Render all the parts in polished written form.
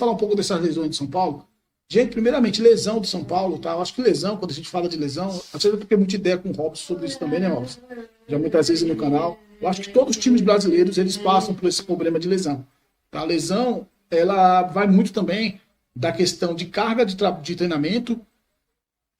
falar um pouco dessas lesões de São Paulo. Gente, primeiramente, lesão do São Paulo, tá? Eu acho que lesão, quando a gente fala de lesão, às vezes eu tenho muita ideia com o Robson sobre isso também, né, Robson? Já muitas vezes no canal. Eu acho que todos os times brasileiros, eles passam por esse problema de lesão. Tá? A lesão, ela vai muito também da questão de carga de treinamento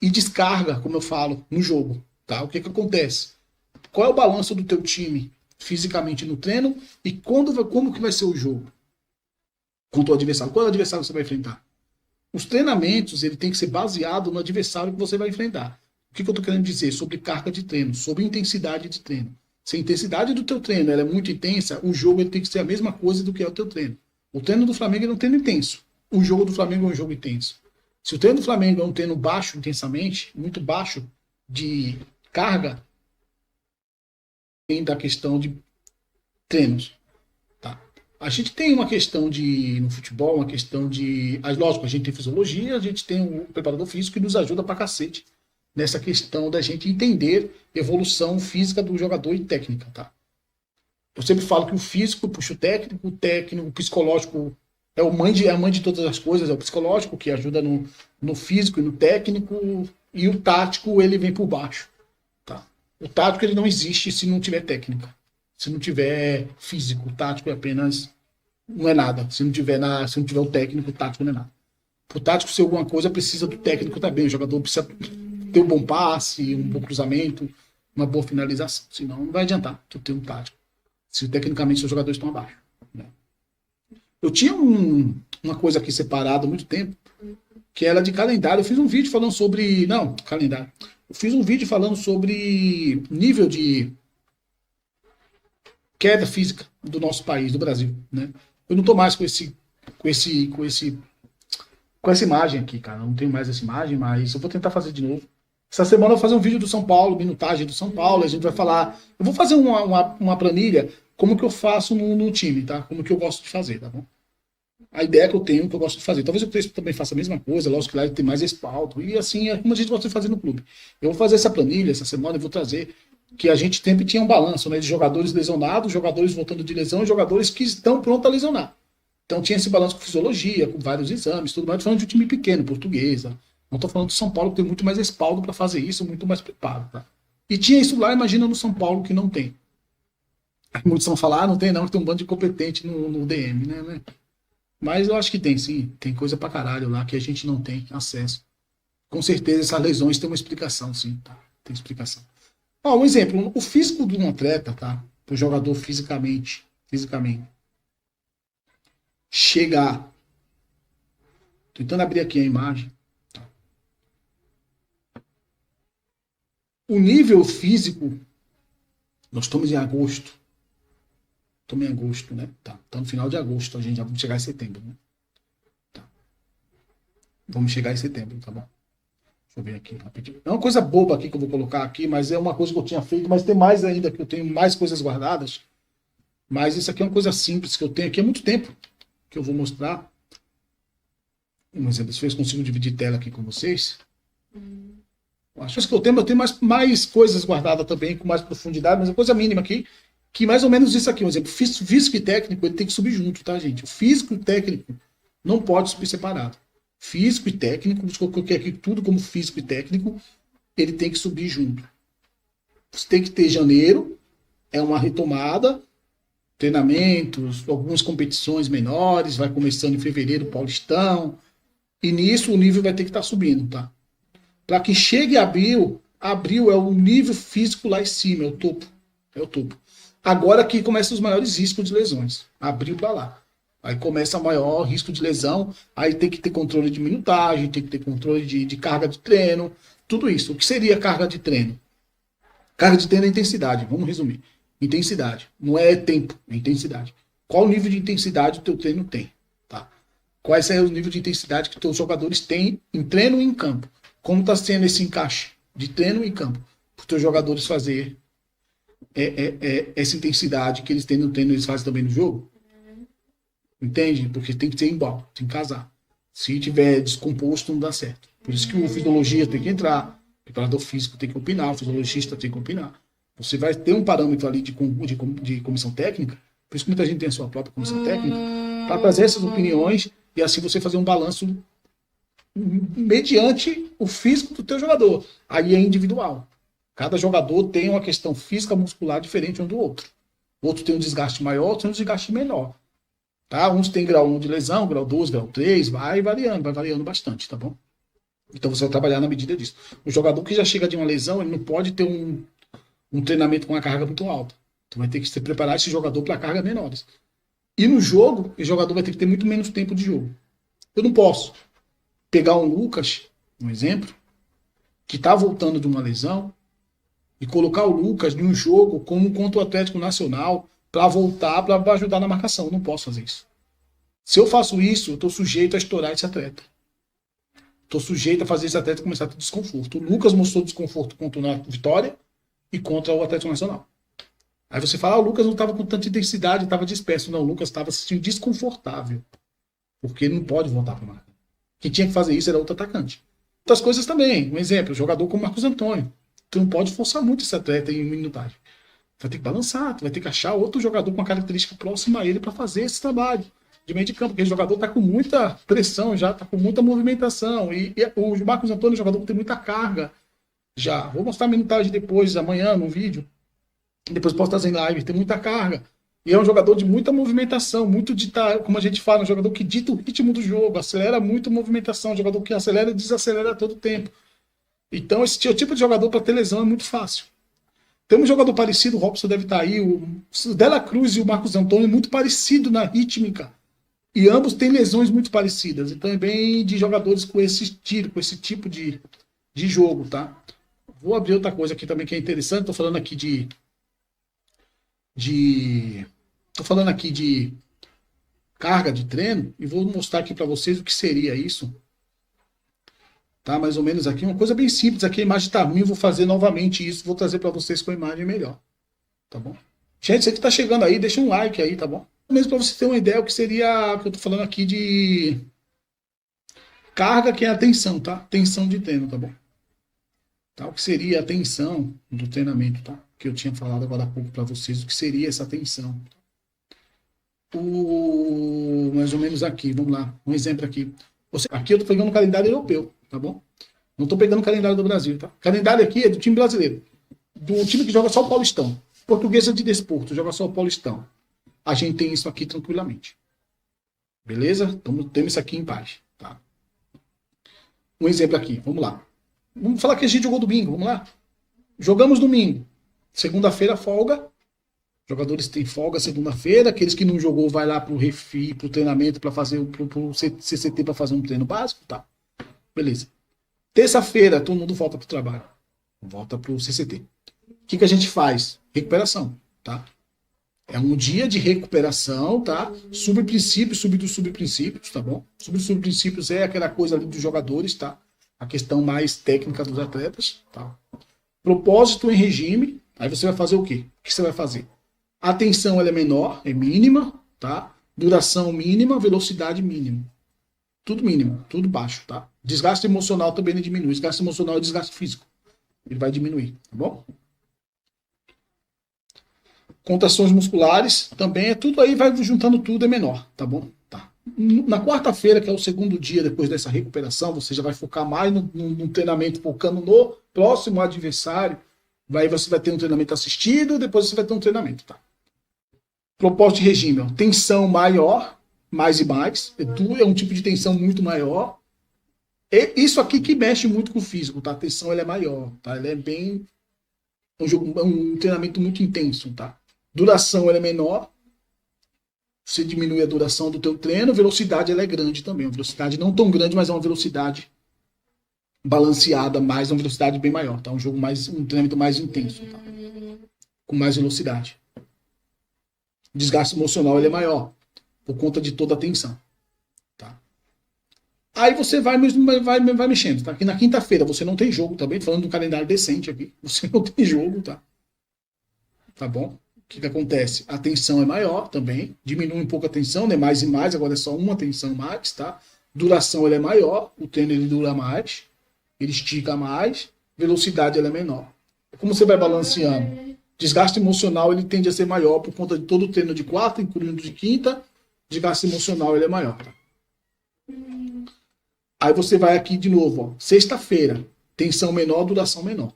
e descarga, como eu falo, no jogo. Tá? O que acontece? Qual é o balanço do teu time fisicamente no treino e como que vai ser o jogo contra o adversário? Qual é o adversário que você vai enfrentar? Os treinamentos, ele tem que ser baseado no adversário que você vai enfrentar. O que eu estou querendo dizer? Sobre carga de treino, sobre intensidade de treino. Se a intensidade do teu treino ela é muito intensa, o jogo ele tem que ser a mesma coisa do que é o teu treino. O treino do Flamengo é um treino intenso. O jogo do Flamengo é um jogo intenso. Se o treino do Flamengo é um treino baixo intensamente, muito baixo de carga, tem da questão de treinos. A gente tem uma questão no futebol, uma questão de. Lógico, a gente tem fisiologia, a gente tem um preparador físico que nos ajuda pra cacete nessa questão da gente entender evolução física do jogador e técnica, tá? Eu sempre falo que o físico puxa o técnico, o psicológico é a mãe de todas as coisas, é o psicológico que ajuda no físico e no técnico, e o tático ele vem por baixo, tá? O tático ele não existe se não tiver técnica. Se não tiver físico, o tático é apenas. Não é nada. Se não tiver o técnico, o tático não é nada. Para o tático ser alguma coisa, precisa do técnico também. O jogador precisa ter um bom passe, um bom cruzamento, uma boa finalização. Senão não vai adiantar tu ter um tático. Se tecnicamente seus jogadores estão abaixo. Né? Eu tinha uma coisa aqui separada há muito tempo, que era de calendário. Eu fiz um vídeo falando sobre. Não, calendário. Eu fiz um vídeo falando sobre nível de queda física do nosso país, do Brasil, né? Eu não tô mais com essa imagem aqui, cara. Eu não tenho mais essa imagem, mas eu vou tentar fazer de novo. Essa semana eu vou fazer um vídeo do São Paulo, minutagem do São Paulo, a gente vai falar. Eu vou fazer uma planilha, como que eu faço no time, tá? Como que eu gosto de fazer, tá bom? A ideia que eu tenho, que eu gosto de fazer. Talvez o também faça a mesma coisa, lógico que lá ele tem mais respaldo. E assim é como a gente gosta de fazer no clube. Eu vou fazer essa planilha essa semana, eu vou trazer que a gente sempre tinha um balanço, né, de jogadores lesionados, jogadores voltando de lesão e jogadores que estão prontos a lesionar. Então tinha esse balanço com fisiologia, com vários exames, tudo mais. Estou falando de um time pequeno, portuguesa. Não estou falando do São Paulo, que tem muito mais respaldo para fazer isso, muito mais preparo. Tá? E tinha isso lá, imagina no São Paulo, que não tem. Muitos vão falar, não tem não, que tem um bando de competente no DM, né? Mas eu acho que tem sim, tem coisa pra caralho lá que a gente não tem acesso. Com certeza essas lesões têm uma explicação, sim, tá? Tem explicação. Ó, um exemplo, o físico de um atleta, tá? O jogador fisicamente, chegar. Tentando abrir aqui a imagem. Tá? O nível físico, nós estamos em agosto. Estamos em agosto, né? Tá no final de agosto, a gente já vamos chegar em setembro, né? Tá. Vamos chegar em setembro, tá bom? Deixa eu ver aqui rapidinho. É uma coisa boba aqui que eu vou colocar aqui, mas é uma coisa que eu tinha feito, mas tem mais ainda, que eu tenho mais coisas guardadas. Mas isso aqui é uma coisa simples que eu tenho aqui há muito tempo, que eu vou mostrar. Um exemplo, se eu consigo dividir tela aqui com vocês. Acho que eu tenho mais coisas guardadas também, com mais profundidade, mas é coisa mínima aqui, que mais ou menos isso aqui, um exemplo, físico e técnico, ele tem que subir junto, tá, gente? O físico e o técnico não pode subir separado. Físico e técnico, coloquei aqui tudo como físico e técnico, ele tem que subir junto. Você tem que ter janeiro, é uma retomada, treinamentos, algumas competições menores, vai começando em fevereiro, Paulistão, e nisso o nível vai ter que estar subindo, tá? Para que chegue abril é o nível físico lá em cima, é o topo. Agora que começam os maiores riscos de lesões, abril para lá. Aí começa o maior risco de lesão, aí tem que ter controle de minutagem, tem que ter controle de carga de treino, tudo isso. O que seria carga de treino? Carga de treino é intensidade, vamos resumir. Intensidade, não é tempo, é intensidade. Qual o nível de intensidade o teu treino tem? Tá? Quais são os níveis de intensidade que os teus jogadores têm em treino e em campo? Como está sendo esse encaixe de treino e campo? Para os teus jogadores fazer essa intensidade que eles têm no treino, eles fazem também no jogo? Entende? Porque tem que ser igual, tem que casar. Se tiver descomposto, não dá certo. Por isso que o fisiologista tem que entrar, o preparador físico tem que opinar, o fisiologista tem que opinar. Você vai ter um parâmetro ali de comissão técnica, por isso que muita gente tem a sua própria comissão técnica, para trazer essas opiniões e assim você fazer um balanço mediante o físico do teu jogador. Aí é individual. Cada jogador tem uma questão física muscular diferente um do outro. O outro tem um desgaste maior, outro tem um desgaste menor. Tá? Uns tem grau 1 de lesão, grau 2, grau 3, vai variando bastante, tá bom? Então você vai trabalhar na medida disso. O jogador que já chega de uma lesão, ele não pode ter um treinamento com uma carga muito alta. Tu vai ter que se preparar esse jogador para cargas menores. E no jogo, o jogador vai ter que ter muito menos tempo de jogo. Eu não posso pegar um Lucas, um exemplo, que está voltando de uma lesão, e colocar o Lucas em um jogo como contra o Atlético Nacional para voltar, para ajudar na marcação. Eu não posso fazer isso. Se eu faço isso, eu estou sujeito a estourar esse atleta. Estou sujeito a fazer esse atleta começar a ter desconforto. O Lucas mostrou desconforto contra a Vitória e contra o Atlético Nacional. Aí você fala, o Lucas não estava com tanta intensidade, estava disperso. Não, o Lucas estava se sentindo desconfortável. Porque ele não pode voltar para a marca. Quem tinha que fazer isso era outro atacante. Outras coisas também. Um exemplo, jogador como Marcos Antônio. Tu não pode forçar muito esse atleta em minutagem. Tu vai ter que balançar, tu vai ter que achar outro jogador com uma característica próxima a ele para fazer esse trabalho de meio de campo, porque o jogador está com muita pressão já, está com muita movimentação. E o Marcos Antônio é um jogador que tem muita carga já. Vou mostrar a minutagem depois, amanhã, no vídeo. Depois posso trazer em live, tem muita carga. E é um jogador de muita movimentação, muito como a gente fala, um jogador que dita o ritmo do jogo, acelera muito a movimentação, um jogador que acelera e desacelera a todo tempo. Então, esse tipo de jogador para ter lesão é muito fácil. Tem um jogador parecido, o Robson deve estar aí, o Dela Cruz e o Marcos Antônio, muito parecido na rítmica. E ambos têm lesões muito parecidas. Então, é bem de jogadores com esse estilo, com esse tipo de jogo, tá? Vou abrir outra coisa aqui também que é interessante. Estou falando aqui Tô falando aqui de carga de treino e vou mostrar aqui para vocês o que seria isso. Tá, mais ou menos aqui, uma coisa bem simples. Aqui a imagem está ruim, eu vou fazer novamente isso, vou trazer para vocês com a imagem melhor. Tá bom? Gente, você que está chegando aí, deixa um like aí, tá bom? Mesmo para você ter uma ideia o que seria, que eu tô falando aqui de carga, que é a tensão, tá? Tensão de treino, tá bom? Tá, o que seria a tensão do treinamento, tá? Que eu tinha falado agora há pouco para vocês, o que seria essa tensão. Mais ou menos aqui, vamos lá, um exemplo aqui. Aqui eu estou pegando o calendário europeu, tá bom? Não estou pegando o calendário do Brasil, tá? O calendário aqui é do time brasileiro, do time que joga só o Paulistão. Portuguesa de Desporto, joga só o Paulistão. A gente tem isso aqui tranquilamente. Beleza? Então temos isso aqui em paz, tá? Um exemplo aqui, vamos lá. Vamos falar que a gente jogou domingo, vamos lá? Jogamos domingo. Segunda-feira, folga. Jogadores têm folga segunda-feira. Aqueles que não jogou, vai lá pro refi, pro treinamento, para fazer pro CCT, para fazer um treino básico, tá? Beleza. Terça-feira, todo mundo volta pro trabalho. Volta pro CCT. O que a gente faz? Recuperação, tá? É um dia de recuperação, tá? Subprincípios, subprincípios, tá bom? Subprincípios é aquela coisa ali dos jogadores, tá? A questão mais técnica dos atletas, tá? Propósito em regime, aí você vai fazer o quê? O que você vai fazer? A tensão ela é menor, é mínima, tá? Duração mínima, velocidade mínima. Tudo mínimo, tudo baixo, tá? Desgaste emocional também não diminui. Desgaste emocional é desgaste físico. Ele vai diminuir, tá bom? Contrações musculares também é tudo aí, vai juntando tudo, é menor, tá bom? Tá. Na quarta-feira, que é o segundo dia depois dessa recuperação, você já vai focar mais no treinamento, focando no próximo adversário. Você vai ter um treinamento assistido, depois você vai ter um treinamento, tá? Propósito de regime, ó, tensão maior, mais e mais. É um tipo de tensão muito maior. É isso aqui que mexe muito com o físico, tá? A tensão ela é maior, tá? Ela é bem... um treinamento muito intenso, tá? Duração ela é menor. Você diminui a duração do teu treino. Velocidade ela é grande também. Uma velocidade não tão grande, mas é uma velocidade balanceada, mais uma velocidade bem maior, tá? Um treinamento mais intenso, tá? Com mais velocidade. O desgaste emocional ele é maior por conta de toda a tensão, tá? Aí você vai mexendo, tá? Aqui na quinta-feira você não tem jogo também, falando de um calendário decente aqui, você não tem jogo, tá? Tá bom? O que acontece? A tensão é maior também, diminui um pouco a tensão, né? Mais e mais, agora é só uma tensão mais, tá? Duração ele é maior, o treino ele dura mais, ele estica mais, velocidade ela é menor. Como você vai balanceando? Desgaste emocional ele tende a ser maior por conta de todo o treino de quarta, incluindo de quinta. Desgaste emocional ele é maior. Tá? Aí você vai aqui de novo, ó, sexta-feira, tensão menor, duração menor.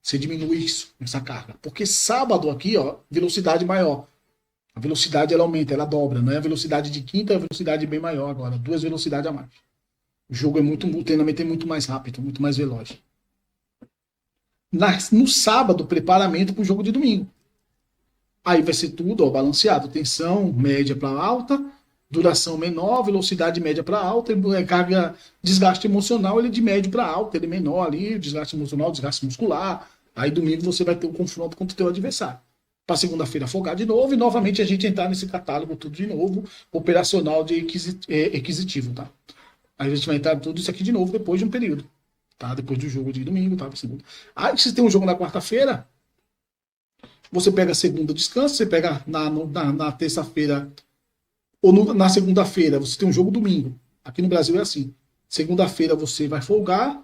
Você diminui isso, essa carga. Porque sábado aqui, ó, velocidade maior. A velocidade ela aumenta, ela dobra. Não é a velocidade de quinta, é a velocidade bem maior agora. 2 velocidades a mais. O jogo é muito, o treinamento é muito mais rápido, muito mais veloz. No sábado, preparamento para o jogo de domingo. Aí vai ser tudo, ó, balanceado. Tensão média para alta, duração menor, velocidade média para alta, carga, desgaste emocional, ele é de médio para alto, ele é menor ali, desgaste emocional, desgaste muscular. Aí domingo você vai ter um confronto contra o teu adversário. Para segunda-feira folgar de novo e novamente a gente entrar nesse catálogo tudo de novo, operacional de requisitivo, tá? Aí a gente vai entrar tudo isso aqui de novo depois de um período, tá? Depois do jogo de domingo, tá? Aí se tem um jogo na quarta-feira, você pega a segunda descanso, você pega na terça-feira ou na segunda-feira, você tem um jogo domingo. Aqui no Brasil é assim. Segunda-feira você vai folgar,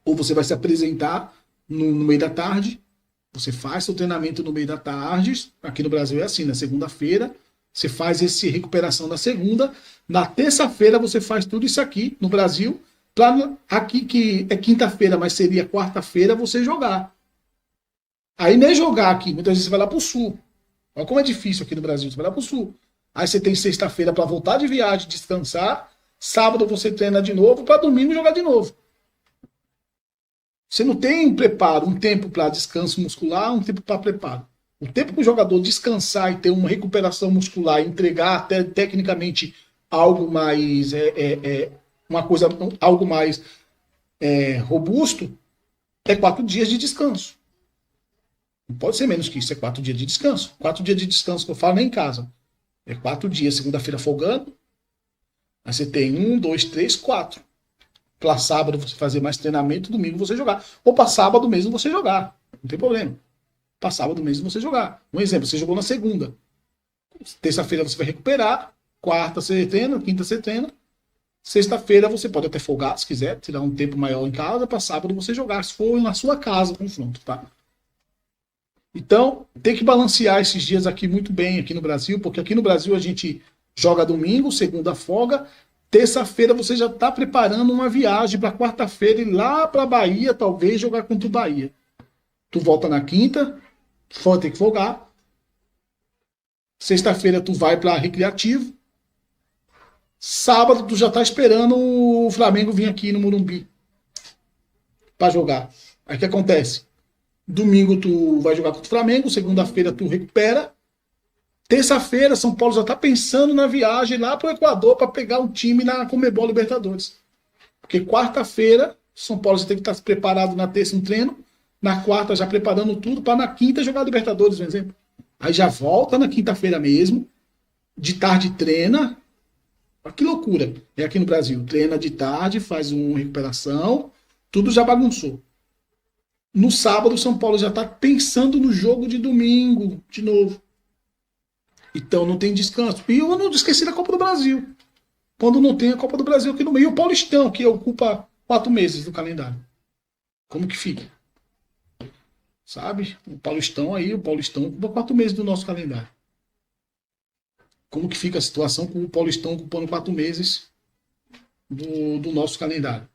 ou você vai se apresentar no meio da tarde. Você faz seu treinamento no meio da tarde. Aqui no Brasil é assim, na segunda-feira. Você faz essa recuperação na segunda. Na terça-feira você faz tudo isso aqui no Brasil. Pra aqui que é quinta-feira, mas seria quarta-feira, você jogar. Aí nem jogar aqui. Muitas vezes você vai lá pro sul. Olha como é difícil aqui no Brasil. Você vai lá pro sul. Aí você tem sexta-feira para voltar de viagem, descansar. Sábado você treina de novo, para domingo jogar de novo. Você não tem um preparo, um tempo para descanso muscular, um tempo para preparo. O tempo para o jogador descansar e ter uma recuperação muscular, entregar até tecnicamente algo mais uma coisa, algo mais robusto, é 4 dias de descanso. Não pode ser menos que isso, é 4 dias de descanso. 4 dias de descanso que eu falo nem em casa. É 4 dias, segunda-feira folgando. Aí você tem 1, 2, 3, 4. Para sábado você fazer mais treinamento, domingo você jogar. Ou para sábado mesmo você jogar. Não tem problema. Para sábado mesmo você jogar. Um exemplo, você jogou na segunda. Terça-feira você vai recuperar. Quarta você treina, quinta você treina. Sexta-feira você pode até folgar, se quiser, tirar um tempo maior em casa. Para sábado você jogar, se for na sua casa o confronto, tá? Então, tem que balancear esses dias aqui muito bem aqui no Brasil, porque aqui no Brasil a gente joga domingo, segunda folga, terça-feira você já está preparando uma viagem para quarta-feira ir lá para Bahia, talvez jogar contra o Bahia. Tu volta na quinta, tem que folgar. Sexta-feira tu vai para Recreativo. Sábado tu já está esperando o Flamengo vir aqui no Morumbi para jogar. Aí o que acontece? Domingo tu vai jogar contra o Flamengo, segunda-feira tu recupera. Terça-feira, São Paulo já está pensando na viagem lá para o Equador para pegar um time na Conmebol Libertadores. Porque quarta-feira, São Paulo já tem que estar preparado na terça um treino, na quarta já preparando tudo para na quinta jogar Libertadores, por exemplo. Aí já volta na quinta-feira mesmo, de tarde treina. Olha que loucura. É aqui no Brasil. Treina de tarde, faz uma recuperação, tudo já bagunçou. No sábado, o São Paulo já está pensando no jogo de domingo, de novo. Então não tem descanso. E eu não esqueci da Copa do Brasil. Quando não tem a Copa do Brasil aqui no meio, e o Paulistão, que ocupa 4 meses no calendário. Como que fica? Sabe? O Paulistão ocupa 4 meses do nosso calendário. Como que fica a situação com o Paulistão ocupando 4 meses do nosso calendário?